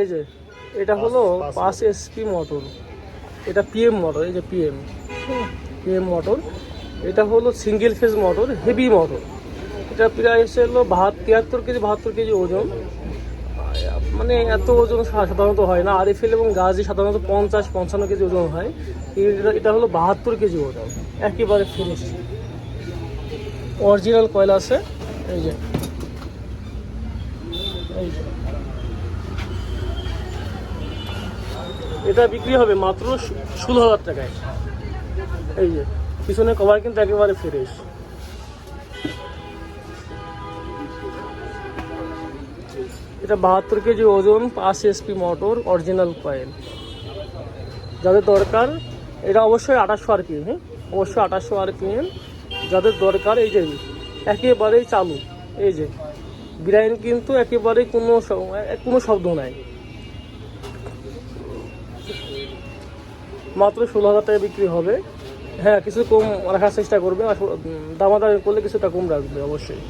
এই যে এটা হলো 5 HP মোটর, এটা PM মোটর, এই যে PM মোটর। এটা হলো single phase motor, heavy motor. এটা প্রায় এসে হলো 73 কেজি ওজন। মানে এত ওজন সাধারণত হয় না, RFL এবং গাজি সাধারণত 50-55 কেজি ওজন হয়। এটা হলো 72 কেজি ওজন, একেবারে ফিনিশ অরিজিনাল কয়েল আছে। এই যে এটা বিক্রি হবে মাত্র 16,000 টাকায়। এই যে পিছনে কভার কিন্তু একেবারে ফ্রেশ। এটা 72 কেজি ওজন, 5 HP মোটর, অরিজিনাল কয়েল। যাদের দরকার, এটা অবশ্যই 2800 RPM, হ্যাঁ অবশ্যই 2800 RPM। যাদের দরকার, এই যে একেবারেই চালু, এই যে বিরাইন কিন্তু একেবারে কোনো শব্দ নাই। মাত্র 16,000 টাকায় বিক্রি হবে। হ্যাঁ, কিছু কম রাখার চেষ্টা করবে, দামাদামি করলে কিছুটা কম রাখবে অবশ্যই।